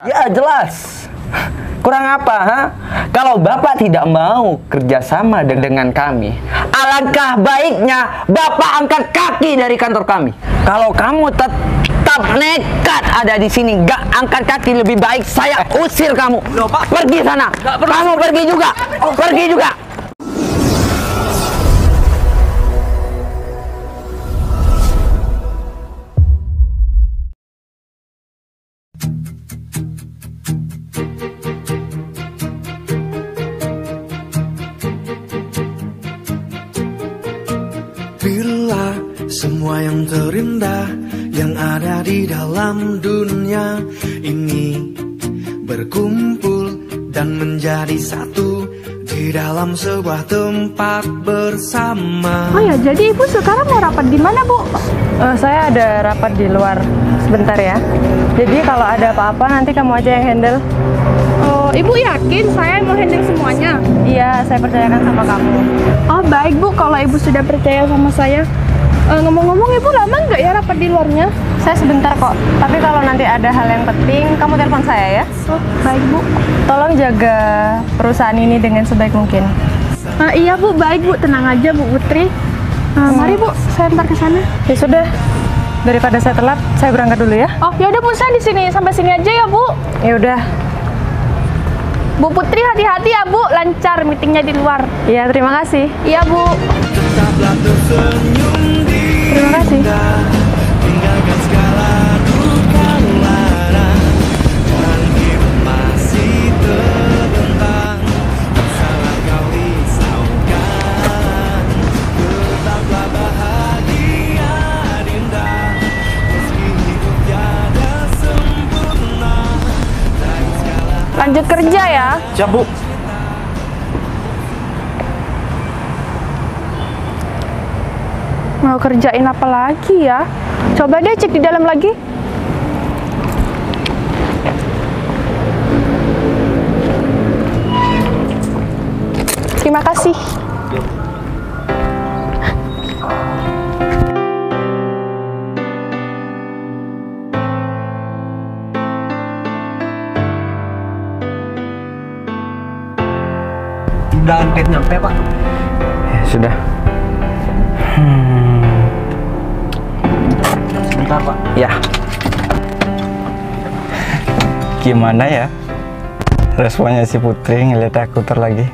Ya jelas. Kurang apa, ha? Kalau Bapak tidak mau kerjasama dengan kami, alangkah baiknya Bapak angkat kaki dari kantor kami. Kalau kamu tetap nekat ada di sini, gak angkat kaki, lebih baik saya usir kamu. Pergi sana. Kamu pergi juga. Pergi juga. Bila semua yang terindah yang ada di dalam dunia ini berkumpul dan menjadi satu di dalam sebuah tempat bersama. Oh ya, jadi Ibu sekarang mau rapat di mana, Bu? Saya ada rapat di luar sebentar ya. Jadi kalau ada apa-apa nanti kamu aja yang handle. Oh, Ibu yakin saya mau handle semuanya? Iya, saya percayakan sama kamu. Oh, baik Bu, kalau Ibu sudah percaya sama saya. Ngomong-ngomong, Ibu lama nggak ya rapat di luarnya? Saya sebentar kok. Tapi kalau nanti ada hal yang penting, kamu telepon saya ya. Oh, baik Bu. Tolong jaga perusahaan ini dengan sebaik mungkin. Iya Bu, baik Bu. Tenang aja Bu Putri. Mari Bu, saya antar ke sana. Ya sudah. Daripada saya telat, saya berangkat dulu ya. Oh, ya udah Bu, saya di sini sampai sini aja ya Bu. Ya udah. Bu Putri hati-hati ya Bu, lancar meetingnya di luar. Iya, terima kasih. Iya Bu. Tetaplah tersenyum di Terima kasih. tinggalkan segala duka lara dan hidup masih terbentang. Tak salah kau risaukan. Tetaplah bahagia Dinda, meski hidup tiada sempurna. Dari segala Lanjut kerja ya. Siap, Bu. Mau kerjain apa lagi ya? Coba deh cek di dalam lagi. Terima kasih. Udah hampir nyampe, Pak. Ya, sudah. Sebentar, Pak. Ya. Gimana ya responnya si Putri ngeliat aku lagi?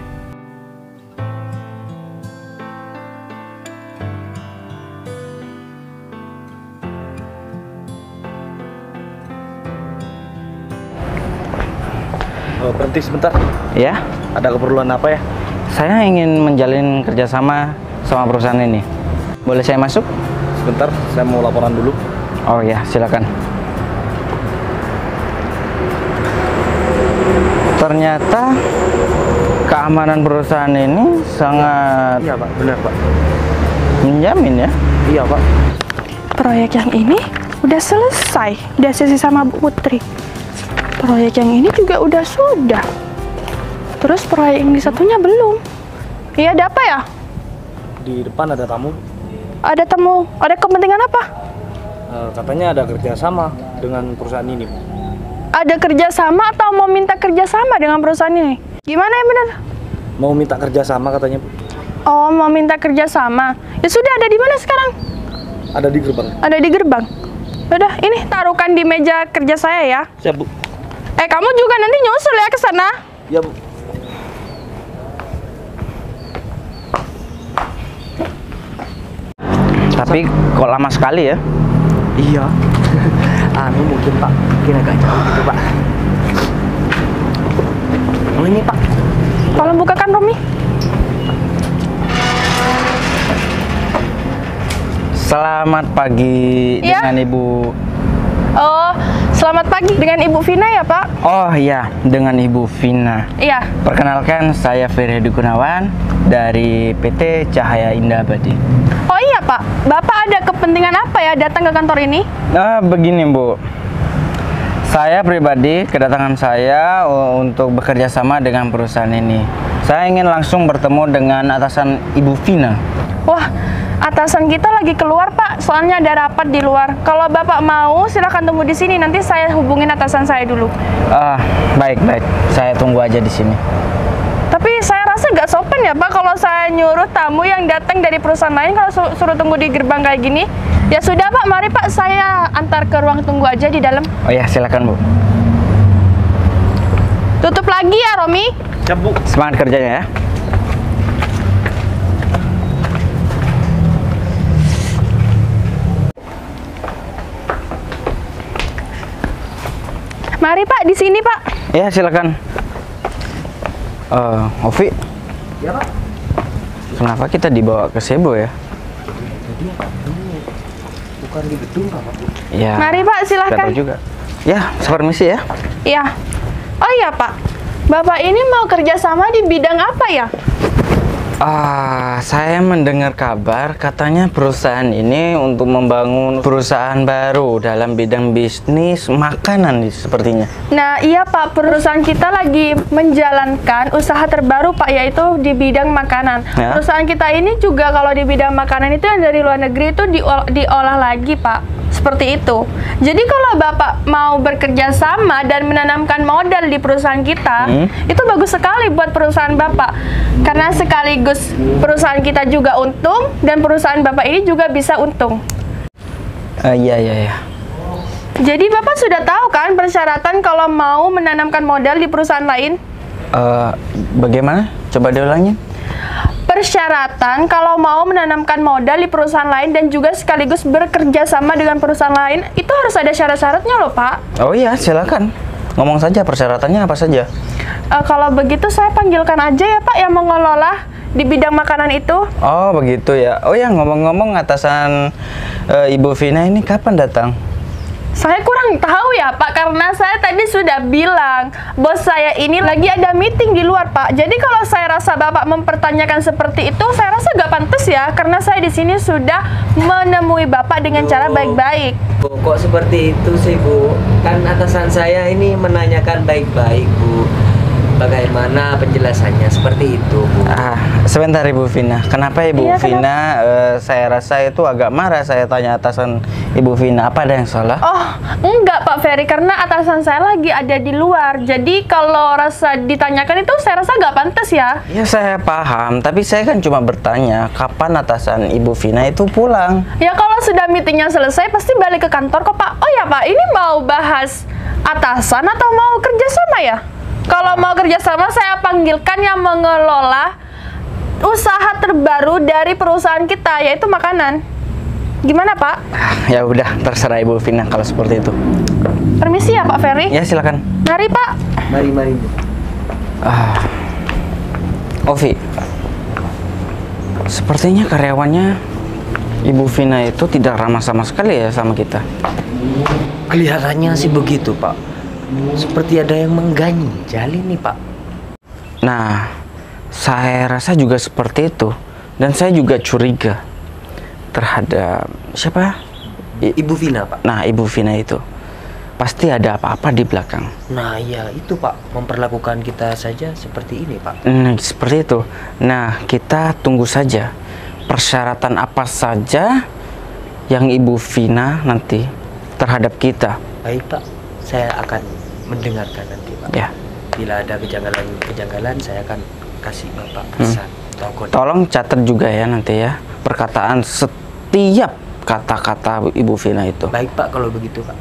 Berhenti sebentar. Ya, Ada keperluan apa ya? saya ingin menjalin kerjasama sama perusahaan ini. Boleh saya masuk? Sebentar, saya mau laporan dulu. Oh ya, silakan. Ternyata keamanan perusahaan ini sangat Iya Pak, benar Pak. menjamin ya. Iya Pak. Proyek yang ini udah selesai. Udah sesi sama Bu Putri. Proyek yang ini juga udah sudah. Terus proyek yang satunya belum. Iya, ada apa ya? Di depan ada tamu. Ada temu, ada kepentingan apa? Katanya ada kerjasama dengan perusahaan ini. Ada kerjasama atau mau minta kerjasama dengan perusahaan ini? Gimana ya benar? Mau minta kerjasama katanya. Oh, mau minta kerjasama. Ya sudah, ada di mana sekarang? Ada di gerbang. Ada di gerbang. Udah, ini taruhkan di meja kerja saya ya. Siap Bu. Kamu juga nanti nyusul ya ke sana. Ya Bu. Tapi kok lama sekali ya? Iya. Mungkin Pak, mungkin agak jauh gitu Pak. Oh ini Pak. Tolong bukakan Romi. Selamat pagi Iya. dengan Ibu. Oh, selamat pagi dengan Ibu Vina ya Pak? Oh iya, dengan Ibu Vina. Iya. Perkenalkan, saya Ferry Gunawan dari PT Cahaya Indah Abadi. Oh iya Pak, Bapak ada kepentingan apa ya datang ke kantor ini? Nah, begini Bu. Saya pribadi, kedatangan saya untuk bekerja sama dengan perusahaan ini. Saya ingin langsung bertemu dengan atasan Ibu Vina. Wah, Atasan kita lagi keluar, Pak. Soalnya ada rapat di luar. Kalau Bapak mau, silakan tunggu di sini. Nanti saya hubungin atasan saya dulu. Baik. Saya tunggu aja di sini. Tapi saya rasa nggak sopan ya, Pak, kalau saya nyuruh tamu yang datang dari perusahaan lain kalau suruh tunggu di gerbang kayak gini. Ya sudah, Pak. Mari, Pak. Saya antar ke ruang tunggu aja di dalam. Oh ya, silakan, Bu. Tutup lagi ya, Romi. Semangat kerjanya ya. Mari, Pak. Di sini, Pak. Ya, silakan. Ovi. Ya Pak. Kenapa kita dibawa ke Sebo ya? Jadi Pak, ini bukan di gedung Pak. Ya. Mari, Pak. nggak Silakan. tahu juga. Ya, permisi ya. Iya. Oh iya, Pak. Bapak ini mau kerjasama di bidang apa ya? Saya mendengar kabar katanya perusahaan ini untuk membangun perusahaan baru dalam bidang bisnis makanan sepertinya. Nah, iya, Pak. Perusahaan kita lagi menjalankan usaha terbaru, Pak, yaitu di bidang makanan. Ya. Perusahaan kita ini juga kalau di bidang makanan itu yang dari luar negeri itu diolah lagi, Pak. Seperti itu. Jadi kalau Bapak mau bekerja sama dan menanamkan modal di perusahaan kita, itu bagus sekali buat perusahaan Bapak. Karena sekaligus perusahaan kita juga untung dan perusahaan Bapak ini juga bisa untung. Iya. Jadi Bapak sudah tahu kan persyaratan kalau mau menanamkan modal di perusahaan lain? Bagaimana? Coba diulangi. Persyaratan kalau mau menanamkan modal di perusahaan lain dan juga sekaligus bekerja sama dengan perusahaan lain, itu harus ada syarat-syaratnya loh, Pak. Oh iya, silakan. Ngomong saja persyaratannya apa saja. Kalau begitu saya panggilkan aja ya, Pak, yang mengelola di bidang makanan itu. Oh begitu ya. Oh ya, ngomong-ngomong atasan Ibu Vina ini kapan datang? Saya kurang tahu ya, Pak, karena saya tadi sudah bilang bos saya ini lagi ada meeting di luar, Pak. Jadi kalau saya rasa Bapak mempertanyakan seperti itu, saya rasa gak pantas ya, karena saya di sini sudah menemui Bapak dengan cara baik-baik. Bu, kok seperti itu sih Bu? Kan atasan saya ini menanyakan baik-baik Bu. Bagaimana penjelasannya seperti itu Bu? Sebentar Ibu Vina. Kenapa Ibu Iya, Vina? Saya rasa itu agak marah saya tanya atasan Ibu Vina. Apa ada yang salah? Oh, enggak Pak Ferry, karena atasan saya lagi ada di luar. Jadi kalau rasa ditanyakan itu saya rasa nggak pantas ya. Ya saya paham, tapi saya kan cuma bertanya kapan atasan Ibu Vina itu pulang. Ya kalau sudah meetingnya selesai pasti balik ke kantor kok, Pak. Oh ya, Pak, ini mau bahas atasan atau mau kerjasama ya? Kalau mau kerjasama saya panggilkan yang mengelola usaha terbaru dari perusahaan kita, yaitu makanan. Gimana, Pak? Ya udah, terserah Ibu Vina kalau seperti itu. Permisi ya, Pak Ferry. Ya silakan. Mari, Pak. Mari Bu. Ovi, sepertinya karyawannya Ibu Vina itu tidak ramah sama sekali ya sama kita. Kelihatannya sih begitu Pak. Seperti ada yang mengganjal ini Pak. Nah, saya rasa juga seperti itu. Dan saya juga curiga terhadap siapa? Ibu Vina Pak. Nah, Ibu Vina itu pasti ada apa-apa di belakang. Nah iya itu Pak, memperlakukan kita saja seperti ini Pak. Seperti itu. Nah, kita tunggu saja persyaratan apa saja yang Ibu Vina nanti terhadap kita. Baik Pak, saya akan mendengarkan nanti Pak. Ya. Bila ada kejanggalan saya akan kasih Bapak pesan. Tolong catat juga ya nanti ya perkataan setiap kata-kata Ibu Vina itu. Baik Pak, kalau begitu Pak.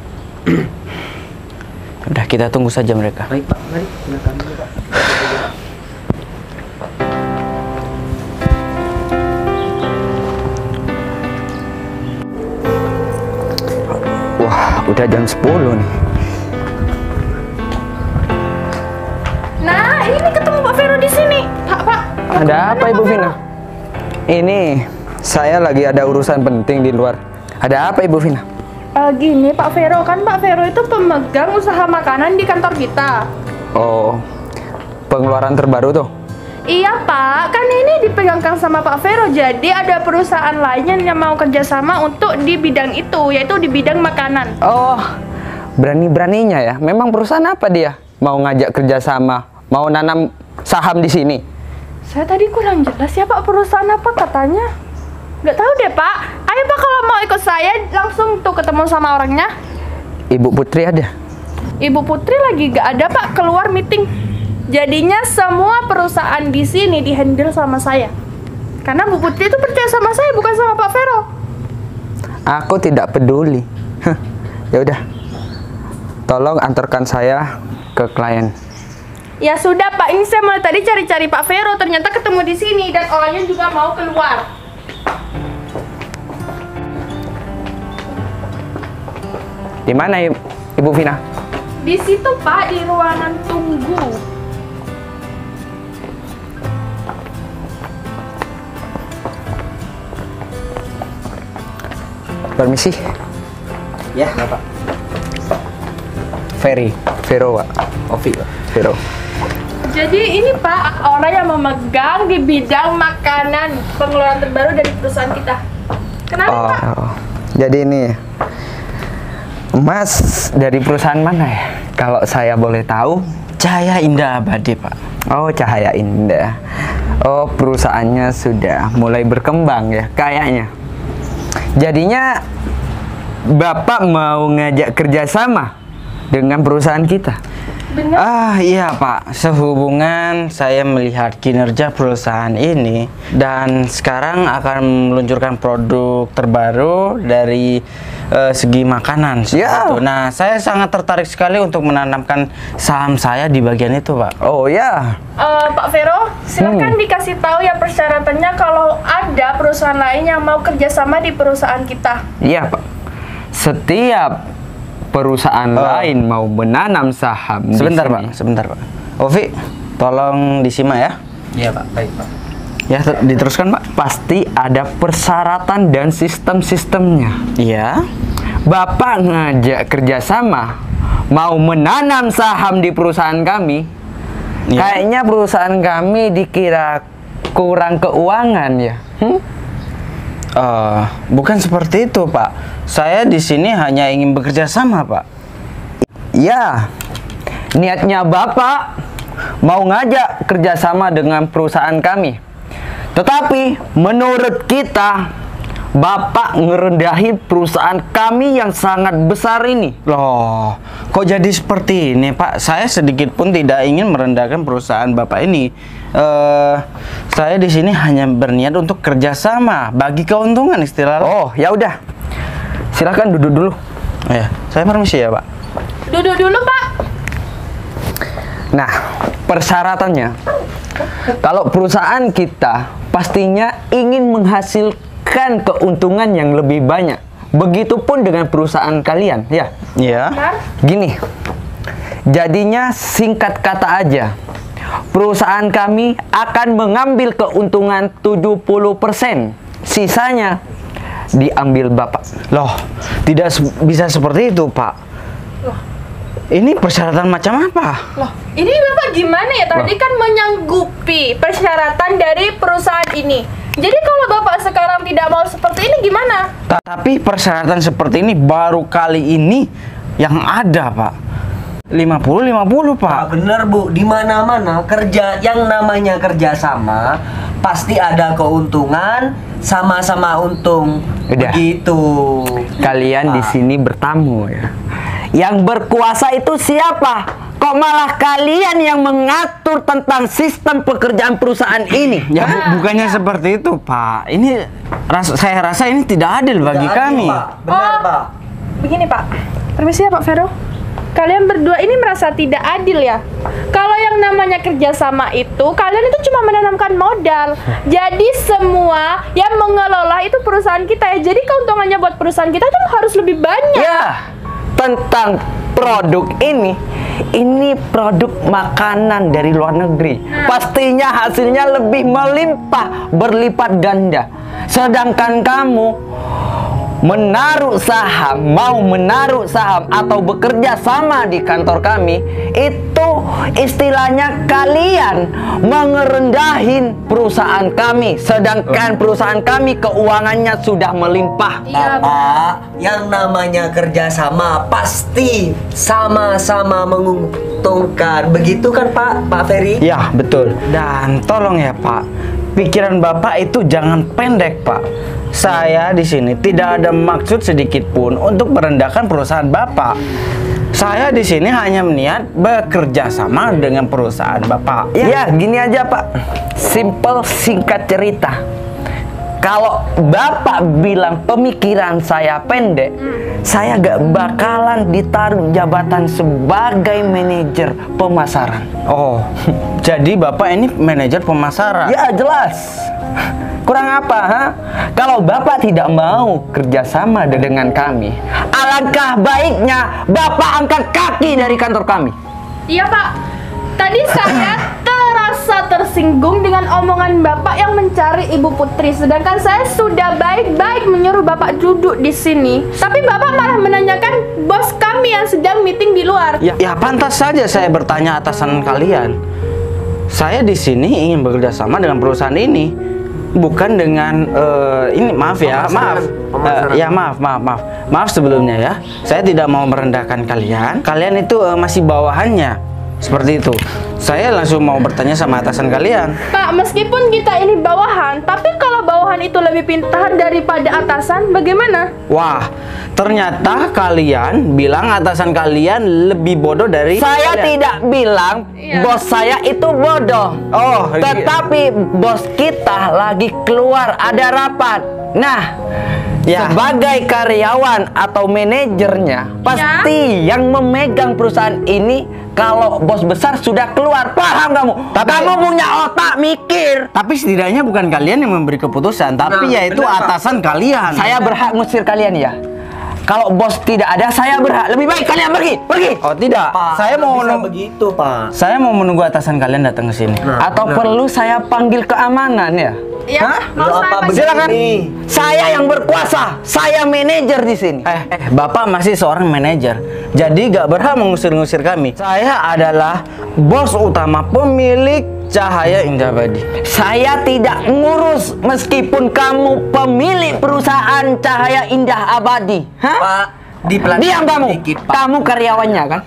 Udah, kita tunggu saja mereka. Baik Pak, mari silakan dulu Pak. Wah, udah jam 10 nih. Nah, ini ketemu Pak Vero di sini. Pak. Ada apa Ibu Vina? Ini saya lagi ada urusan penting di luar. Ada apa Ibu Vina? Gini Pak Vero, kan Pak Vero itu pemegang usaha makanan di kantor kita. Oh, pengeluaran terbaru tuh. Iya Pak, kan ini dipegangkan sama Pak Vero. Jadi ada perusahaan lainnya yang mau kerjasama untuk di bidang itu, yaitu di bidang makanan. Oh, berani-beraninya ya. Memang perusahaan apa dia? Mau ngajak kerjasama, mau nanam saham di sini. Saya tadi kurang jelas ya Pak, perusahaan apa katanya? Nggak tahu deh Pak. Ayo Pak kalau mau ikut saya langsung tuh ketemu sama orangnya. Ibu Putri ada? Ibu Putri lagi nggak ada Pak, keluar meeting. Jadinya semua perusahaan di sini dihandle sama saya. Karena Bu Putri itu percaya sama saya, bukan sama Pak Vero. Aku tidak peduli. Ya udah. Tolong antarkan saya ke klien. Ya sudah Pak, ini saya mulai tadi cari-cari Pak Vero, ternyata ketemu di sini dan orangnya juga mau keluar. Di mana Ibu Vina? Di situ Pak, di ruangan tunggu. Permisi. Ya, Bapak. Vero, Pak. Ovi, Pak. Vero. Jadi ini Pak, orang yang memegang di bidang makanan pengeluaran terbaru dari perusahaan kita. Kenapa Pak? Oh, jadi ini Mas dari perusahaan mana ya? Kalau saya boleh tahu. Cahaya Indah Abadi, Pak. Oh, Cahaya Indah. Oh, perusahaannya sudah mulai berkembang ya kayaknya. Jadinya Bapak mau ngajak kerjasama dengan perusahaan kita? Ah iya Pak, sehubungan saya melihat kinerja perusahaan ini dan sekarang akan meluncurkan produk terbaru dari segi makanan seperti Ya. itu. Nah, saya sangat tertarik sekali untuk menanamkan saham saya di bagian itu, Pak. Oh ya. Pak Vero, silakan dikasih tahu ya persyaratannya kalau ada perusahaan lain yang mau kerjasama di perusahaan kita. Iya, Pak. Setiap perusahaan lain mau menanam saham di Sebentar, sini. Pak. Sebentar, Pak. Ovi, tolong disimak ya. Iya, Pak. Baik, Pak. Ya, diteruskan, Pak. Pasti ada persyaratan dan sistem-sistemnya. Iya. Bapak ngajak kerjasama mau menanam saham di perusahaan kami. Iya. Kayaknya perusahaan kami dikira kurang keuangan ya. Bukan seperti itu, Pak. Saya di sini hanya ingin bekerja sama, Pak. Ya, niatnya Bapak mau ngajak kerjasama dengan perusahaan kami. Tetapi menurut kita, Bapak ngerendahi perusahaan kami yang sangat besar ini. Loh, kok jadi seperti ini, Pak? Saya sedikit pun tidak ingin merendahkan perusahaan Bapak ini. Saya di sini hanya berniat untuk kerjasama, bagi keuntungan istilahnya. Oh, ya udah. Silakan duduk dulu. Ya, saya permisi ya, Pak. Duduk dulu Pak. Nah, persyaratannya, kalau perusahaan kita pastinya ingin menghasilkan keuntungan yang lebih banyak. Begitupun dengan perusahaan kalian, ya. Iya. Benar? Gini, jadinya singkat kata aja, perusahaan kami akan mengambil keuntungan 70%. Sisanya diambil Bapak. Loh, tidak bisa seperti itu, Pak. Ini persyaratan macam apa? Loh, ini Bapak gimana ya? Tadi kan menyanggupi persyaratan dari perusahaan ini. Jadi kalau Bapak sekarang tidak mau seperti ini gimana? Tapi persyaratan seperti ini baru kali ini yang ada, Pak. 50-50, Pak. Pak, bener Bu, di mana-mana kerja yang namanya kerjasama pasti ada keuntungan, sama-sama untung. Udah. Begitu. Kalian di Pak. sini bertamu ya. Yang berkuasa itu siapa? Kok malah kalian yang mengatur tentang sistem pekerjaan perusahaan ini? Ya, bukannya seperti itu, Pak. Ini saya rasa ini tidak adil bagi Tidak adil, kami. Pak. Benar, Pak. Begini Pak, permisi ya Pak Vero. Kalian berdua ini merasa tidak adil ya? Kalau yang namanya kerjasama itu, kalian itu cuma menanamkan modal. Jadi semua yang mengelola itu perusahaan kita ya. Jadi keuntungannya buat perusahaan kita itu harus lebih banyak. Ya, tentang produk ini produk makanan dari luar negeri. Pastinya hasilnya lebih melimpah, berlipat ganda. Sedangkan kamu mau menaruh saham atau bekerja sama di kantor kami, itu istilahnya kalian mengerendahin perusahaan kami. Sedangkan perusahaan kami keuangannya sudah melimpah. Iya, Pak, yang namanya kerjasama pasti sama-sama menguntungkan. Begitu kan Pak Ferry? Ya, betul. Dan tolong ya, Pak. pikiran Bapak itu jangan pendek, Pak. Saya di sini tidak ada maksud sedikit pun untuk merendahkan perusahaan Bapak. Saya di sini hanya niat bekerja sama dengan perusahaan Bapak. Ya, gini aja Pak. Simple, singkat cerita. Kalau Bapak bilang pemikiran saya pendek, saya gak bakalan ditaruh jabatan sebagai manajer pemasaran. Oh, jadi Bapak ini manajer pemasaran? Ya jelas. Kurang apa, ha? Kalau Bapak tidak mau kerjasama dengan kami, alangkah baiknya Bapak angkat kaki dari kantor kami. Iya Pak, tadi saya terasa tersinggung dengan omongan Bapak yang mencari Ibu Putri, sedangkan saya sudah baik-baik menyuruh Bapak duduk di sini. Tapi Bapak malah menanyakan bos kami yang sedang meeting di luar. Ya pantas saja saya bertanya atasan kalian. Saya di sini ingin bekerja sama dengan perusahaan ini, bukan dengan ini. Maaf ya, maaf sebelumnya ya. Saya tidak mau merendahkan kalian. Kalian itu masih bawahannya, seperti itu. Saya langsung mau bertanya sama atasan kalian. Pak, meskipun kita ini bawahan, tapi kalau bawahan itu lebih pintar daripada atasan, bagaimana? Wah, ternyata kalian bilang atasan kalian lebih bodoh dari Saya kalian. tidak bilang Iya. bos saya itu bodoh. Oh, Tetapi bos kita lagi keluar, ada rapat. Nah, Ya. sebagai karyawan atau manajernya, pasti yang memegang perusahaan ini kalau bos besar sudah keluar. Paham kamu? Kamu punya otak mikir. Tapi setidaknya bukan kalian yang memberi keputusan, tapi yaitu atasan kalian. Saya berhak ngusir kalian ya. Kalau bos tidak ada, saya berhak. Lebih baik kalian pergi, pergi. Oh tidak, saya mau begitu, Pak. saya mau menunggu atasan kalian datang ke sini. Atau perlu saya panggil keamanan ya? Ya, mau saya panggil? Silakan. Saya yang berkuasa. Saya manajer di sini. Bapak masih seorang manajer, jadi gak berhak mengusir-ngusir kami. Saya adalah bos utama pemilik Cahaya Indah Abadi. Saya tidak ngurus meskipun kamu pemilik perusahaan Cahaya Indah Abadi. Hah? Pak, dipelan Diam kamu. sedikit, Pak. Kamu karyawannya kan?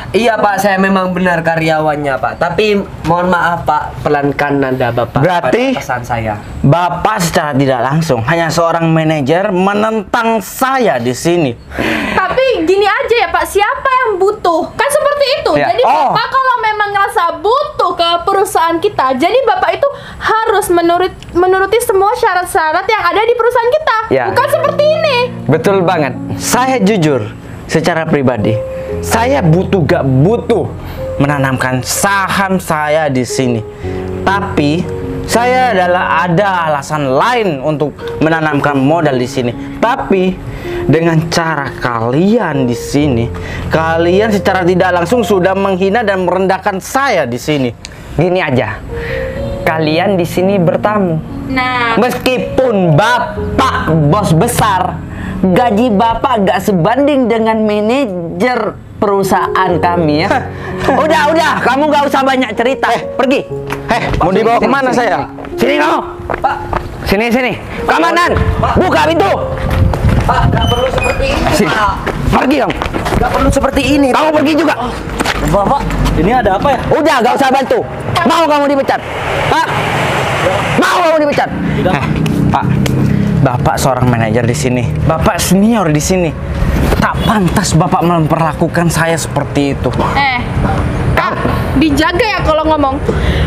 Iya Pak, saya memang benar karyawannya Pak. Tapi mohon maaf Pak, pelankan nada Bapak Berarti- pada pesan saya. Bapak secara tidak langsung hanya seorang manajer menentang saya di sini. Tapi gini aja ya Pak, siapa yang butuh? Kan seperti itu. Ya. Jadi Oh. Bapak kalau memang ngerasa butuh ke perusahaan kita, jadi Bapak itu harus menuruti semua syarat-syarat yang ada di perusahaan kita. Ya. Bukan seperti ini. Betul banget. Saya jujur, secara pribadi, saya gak butuh menanamkan saham saya di sini. Tapi saya ada alasan lain untuk menanamkan modal di sini. Tapi dengan cara kalian di sini, kalian secara tidak langsung sudah menghina dan merendahkan saya di sini. Gini aja. Kalian di sini bertamu. Nah, Meskipun Bapak bos besar, gaji Bapak gak sebanding dengan manajer perusahaan kami ya. Udah, kamu gak usah banyak cerita. Pergi. Mau dibawa kemana saya? Sini kamu. Pak, Sini. Kamanan, buka pintu. Pak, nggak perlu seperti ini Sini. Pak. Pergi kamu. Nggak perlu seperti ini. Kamu pergi juga. Bapak, ini ada apa ya? Udah, gak usah bantu. Mau kamu dipecat? Hah? Mau kamu dipecat? Pak, Bapak seorang manajer di sini. Bapak senior di sini. Tak pantas Bapak memperlakukan saya seperti itu. Kak, dijaga ya kalau ngomong.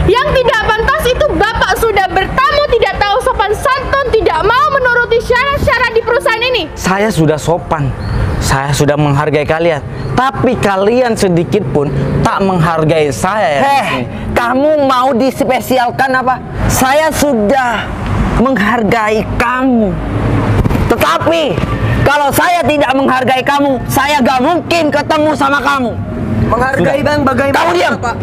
Yang tidak pantas itu Bapak sudah bertamu, tidak tahu sopan santun, tidak mau menuruti syarat-syarat di perusahaan ini. Saya sudah sopan. Saya sudah menghargai kalian. Tapi kalian sedikit pun tak menghargai saya. Kamu mau dispesialkan apa? Saya sudah menghargai kamu. Tetapi kalau saya tidak menghargai kamu, saya gak mungkin ketemu sama kamu. Menghargai Bang bagaimana? Kamu diam. Pak?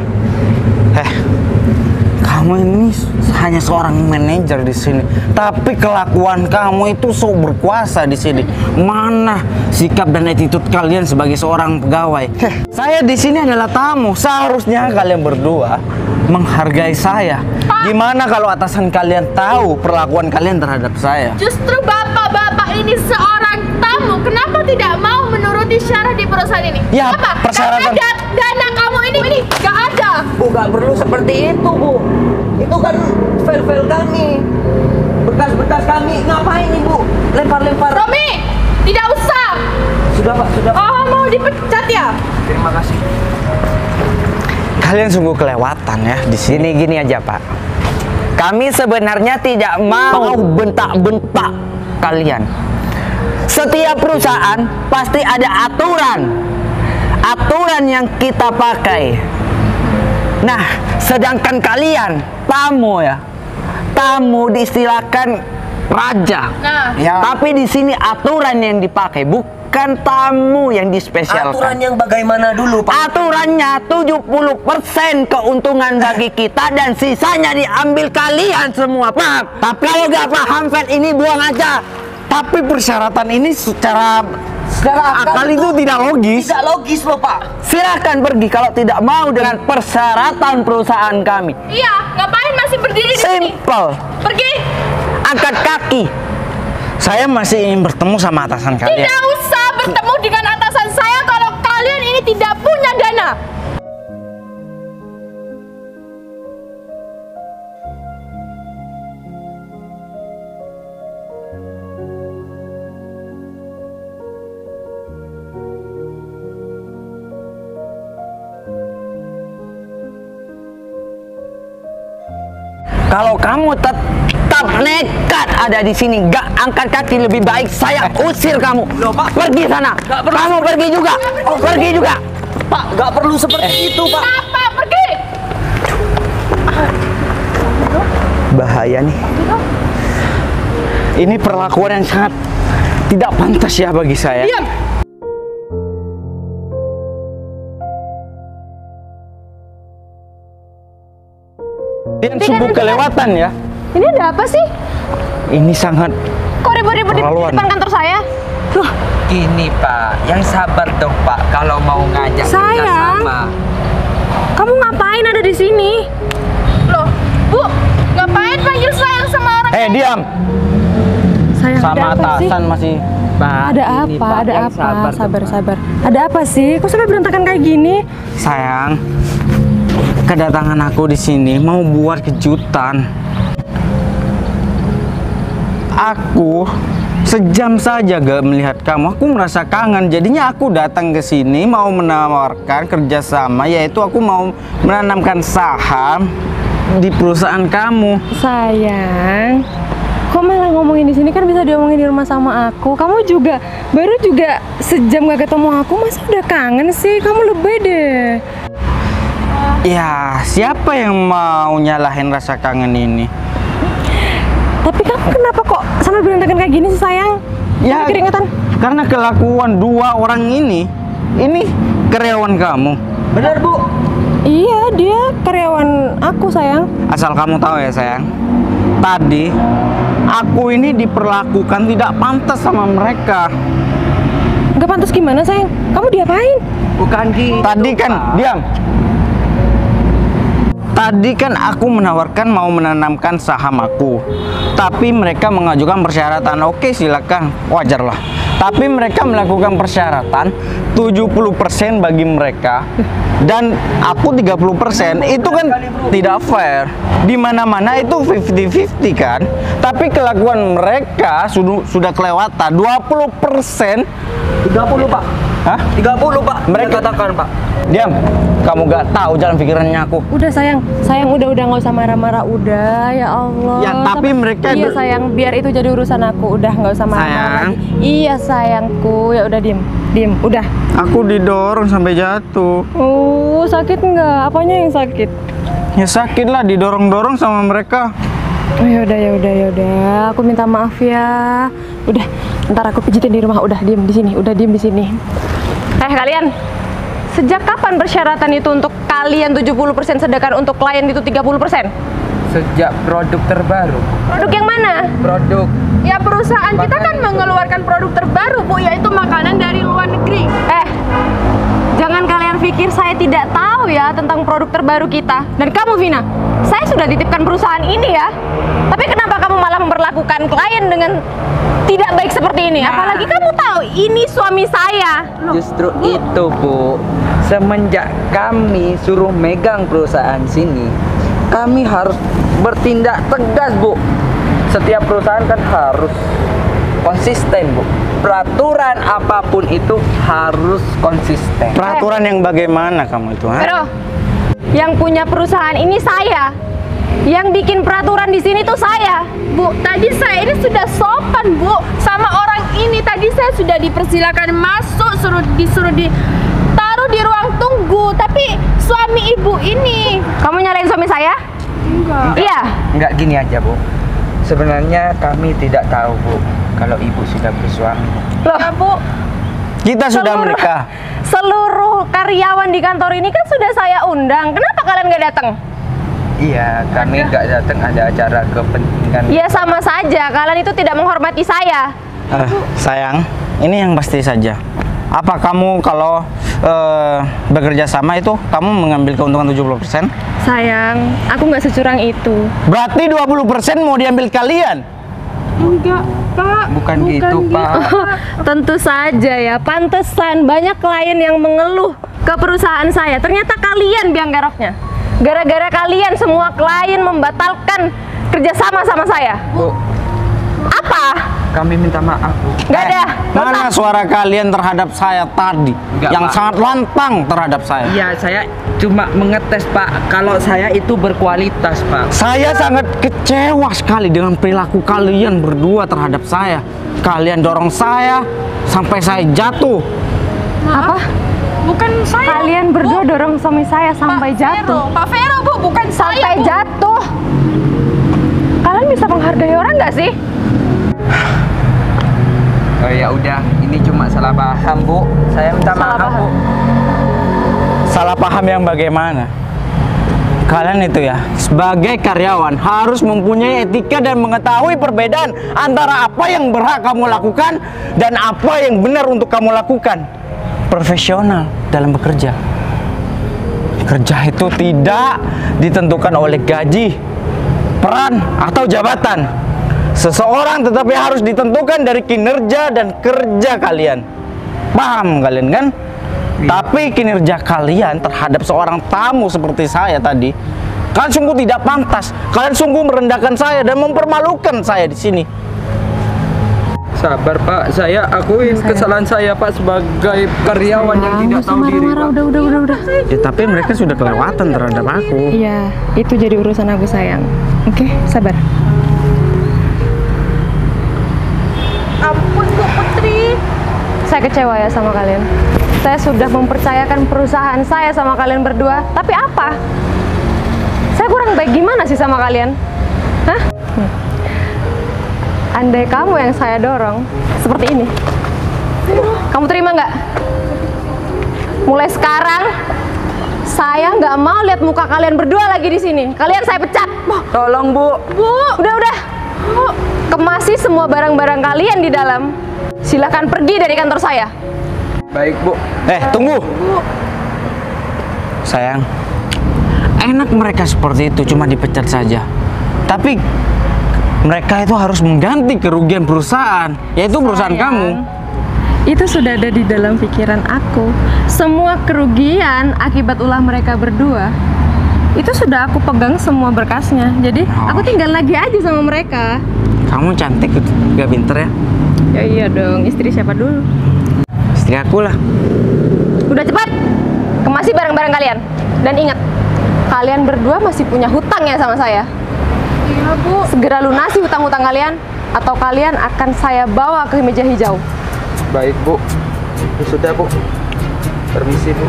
Kamu ini hanya seorang manajer di sini, tapi kelakuan kamu itu so berkuasa di sini. Mana sikap dan attitude kalian sebagai seorang pegawai? Saya di sini adalah tamu. Seharusnya kalian berdua menghargai saya. Gimana kalau atasan kalian tahu perlakuan kalian terhadap saya? Justru bapak-bapak ini seorang tamu. Kenapa tidak mau menuruti syarat di perusahaan ini? Ya, Kenapa? persyaratan- Karena dana kamu ini gak ada. Bu, nggak perlu seperti itu Bu. Itu kan file-file kami, bekas-bekas kami. Ngapain Ibu lempar-lempar? Romi, tidak usah. Sudah Pak, sudah. Oh, mau dipecat ya? Terima kasih. Kalian sungguh kelewatan ya di sini. Gini aja Pak, kami sebenarnya tidak mau bentak-bentak kalian. Setiap perusahaan pasti ada aturan yang kita pakai. Nah, sedangkan kalian tamu diistilahkan raja. Nah, Ya. Tapi di sini aturan yang dipakai bukan tamu yang dispesialkan. Aturan yang bagaimana dulu Pak? Aturannya 70% keuntungan bagi kita dan sisanya diambil kalian semua, paham? Tapi kalau nggak paham, Fed, ini buang aja. Tapi persyaratan ini secara akal itu tidak logis. Tidak logis loh Pak. Silahkan pergi kalau tidak mau dengan persyaratan perusahaan kami. iya, ngapain masih berdiri di sini? Simple. Pergi. Angkat kaki. Saya masih ingin bertemu sama atasan kalian. Tidak usah bertemu dengan atasan saya kalau kalian ini tidak punya dana. Kalau kamu tetap nekat ada di sini, nggak angkat kaki, lebih baik saya usir kamu. Loh, Pak. Pergi sana. Nggak perlu. Kamu pergi juga. Pergi juga. Pak, nggak perlu seperti itu Pak. Apa? Pergi. Bahaya nih. Ini perlakuan yang sangat tidak pantas ya bagi saya. Diam. Kalian sungguh kelewatan ya. Ini ada apa sih? Ini sangat Kok ribut-ribut di Keterlaluan. depan kantor saya? Loh, Ini Pak, yang sabar dong Pak. Kalau mau ngajak Sayang. kerjasama. Kamu ngapain ada di sini? loh, Bu, ngapain panggil sayang sama orang? diam. Sayang, Sama ada apa sih? atasan masih. Pak, Ada ini, apa? Pak, Ada yang apa? sabar dong, Sabar, Pak. sabar. Ada apa sih? Kok sampai berantakan kayak gini? Sayang, kedatangan aku di sini mau buat kejutan. Aku sejam saja gak melihat kamu, aku merasa kangen. Jadinya aku datang ke sini mau menawarkan kerjasama, yaitu aku mau menanamkan saham di perusahaan kamu. Sayang, kok malah ngomongin di sini, kan bisa diomongin di rumah sama aku. Kamu juga baru juga sejam gak ketemu aku, masa udah kangen sih? Kamu lebih deh. Ya, siapa yang mau nyalahin rasa kangen ini? Tapi kamu kenapa kok sampai berantakan kayak gini sih sayang? Ya, Sampai keringetan. karena kelakuan dua orang ini karyawan kamu. Benar Bu. Iya, dia karyawan aku sayang. Asal kamu tahu ya sayang, tadi aku ini diperlakukan tidak pantas sama mereka. Gak pantas gimana sayang? Kamu diapain? Bukan gitu. Tadi kan, Pak. diam. Tadi kan aku menawarkan mau menanamkan saham aku, tapi mereka mengajukan persyaratan. Oke, silakan, wajar lah. Tapi mereka melakukan persyaratan 70% bagi mereka dan aku 30%. Itu kan tidak fair. Di mana-mana itu 50-50 kan. Tapi kelakuan mereka sudah kelewatan 20%. 30 Pak. Hah? 30 Pak. Mereka- katakan Pak. Diam. Kamu gak tahu jalan pikirannya aku. Udah sayang, udah nggak usah marah-marah, udah ya Allah. Ya, tapi mereka Iya sayang, biar itu jadi urusan aku, udah nggak usah marah-marah Sayang. lagi. Iya sayangku, ya udah diem, udah. Aku didorong sampai jatuh. Sakit nggak? Apanya yang sakit? Ya sakit lah, didorong-dorong sama mereka. Oh, ya udah. Aku minta maaf ya. Udah, ntar aku pijitin di rumah. Udah diem di sini. Kalian, sejak kapan persyaratan itu untuk kalian 70%, sedangkan untuk klien itu 30%? Sejak produk terbaru. Produk yang mana? Produk Ya perusahaan kita kan mengeluarkan produk terbaru Bu, yaitu makanan dari luar negeri. Jangan kalian pikir saya tidak tahu ya tentang produk terbaru kita. Dan kamu Vina, saya sudah titipkan perusahaan ini ya. Tapi kenapa kamu malah memperlakukan klien dengan tidak baik seperti ini? Apalagi kamu tahu ini suami saya. justru itu Bu. Semenjak kami suruh megang perusahaan sini, kami harus bertindak tegas, Bu. Setiap perusahaan kan harus konsisten, Bu. Peraturan apapun itu harus konsisten. Peraturan yang bagaimana kamu itu, ha? Pero, yang punya perusahaan ini saya. Yang bikin peraturan di sini tuh saya. Bu, tadi saya ini sudah sopan, Bu, sama orang ini. Tadi saya sudah dipersilakan masuk, disuruh ditaruh di ruang tunggu. Tapi suami ibu ini, Kamu nyalain suami saya? enggak. Iya. Enggak, gini aja, Bu. Sebenarnya kami tidak tahu, Bu, kalau ibu sudah bersuami. Loh, Ya, Bu. Kita sudah menikah. Seluruh karyawan di kantor ini kan sudah saya undang. Kenapa kalian nggak datang? Iya, kami nggak datang, ada acara kepentingan. Ya sama saja, kalian itu tidak menghormati saya. Sayang, ini yang pasti saja. Apa kamu kalau bekerja sama itu kamu mengambil keuntungan 70%? Sayang, aku nggak securang itu. Berarti 20% mau diambil kalian? Enggak, Pak. Bukan gitu, Pak. Tentu saja ya, pantesan banyak klien yang mengeluh ke perusahaan saya. Ternyata kalian biang keroknya. Gara-gara kalian semua klien membatalkan kerjasama sama saya. Bu, Apa? kami minta maaf, Bu. Nggak ada. Mana suara kalian terhadap saya tadi? Nggak, yang Pak. sangat lantang terhadap saya. Iya, saya cuma mengetes, Pak. Kalau saya itu berkualitas, Pak. Saya sangat kecewa sekali dengan perilaku kalian berdua terhadap saya. Kalian dorong saya sampai saya jatuh. Apa? Bukan saya. Kalian berdua dorong suami saya sampai jatuh. Pak Vero, Bu, bukan saya, Sampai Bu. jatuh. Kalian bisa menghargai orang nggak sih? Oh ya udah, ini cuma salah paham, Bu. Saya minta Salah maaf, paham. Bu. Salah paham yang bagaimana? Kalian itu ya, sebagai karyawan harus mempunyai etika dan mengetahui perbedaan antara apa yang berhak kamu lakukan dan apa yang benar untuk kamu lakukan. Profesional dalam bekerja. Kerja itu tidak ditentukan oleh gaji, peran, atau jabatan. Seseorang tetapi harus ditentukan dari kinerja dan kerja kalian. Paham kalian kan? Tapi kinerja kalian terhadap seorang tamu seperti saya tadi, kalian sungguh tidak pantas. Kalian sungguh merendahkan saya dan mempermalukan saya di sini. Sabar, Pak. Saya akuin kesalahan saya, Pak, sebagai karyawan yang tidak tahu diri, Pak. Udah. Ya, tapi mereka sudah kelewatan terhadap aku. Iya, itu jadi urusan aku sayang. Oke, sabar. Ampun, Bu Putri. Saya kecewa ya sama kalian. Saya sudah mempercayakan perusahaan saya sama kalian berdua. Tapi apa? Saya kurang baik gimana sih sama kalian? Hah? Andai kamu yang saya dorong seperti ini, kamu terima nggak? Mulai sekarang, saya nggak mau lihat muka kalian berdua lagi di sini. Kalian saya pecat. Tolong, Bu. Udah. Bu, kemasi semua barang-barang kalian di dalam. Silahkan pergi dari kantor saya. Baik, Bu. Tunggu. Sayang, enak mereka seperti itu cuma dipecat saja. Tapi mereka itu harus mengganti kerugian perusahaan, yaitu perusahaan kamu. Itu sudah ada di dalam pikiran aku. Semua kerugian akibat ulah mereka berdua itu sudah aku pegang semua berkasnya. Jadi aku tinggal lagi aja sama mereka. Kamu cantik, gak pinter ya? Ya iya dong, istri siapa dulu? Istri aku lah. Udah cepat, kemasi barang-barang kalian. Dan ingat, kalian berdua masih punya hutang ya sama saya. Iya, Bu. Segera lunasi hutang-hutang kalian, atau kalian akan saya bawa ke meja hijau. Baik, Bu. Ya sudah, Bu. Permisi, Bu.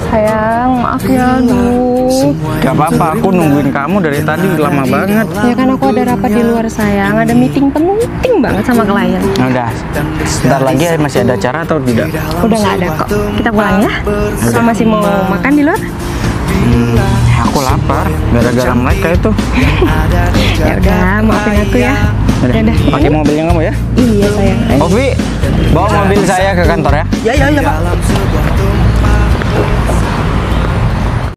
Sayang, maaf ya, aduh. Gak apa-apa, aku nungguin kamu dari tadi lama banget. Ya kan aku ada rapat di luar sayang, ada meeting penting banget sama klien. Nah, udah, sebentar lagi masih ada acara atau tidak? Udah nggak ada kok. Kita pulang ya. Kamu masih mau makan di luar? Aku lapar, gara-gara mereka itu. Ya udah, maafin aku ya. Udah, pakai mobilnya kamu ya? Iya sayang. Ovi, bawa mobil saya ke kantor ya. Ya, Pak.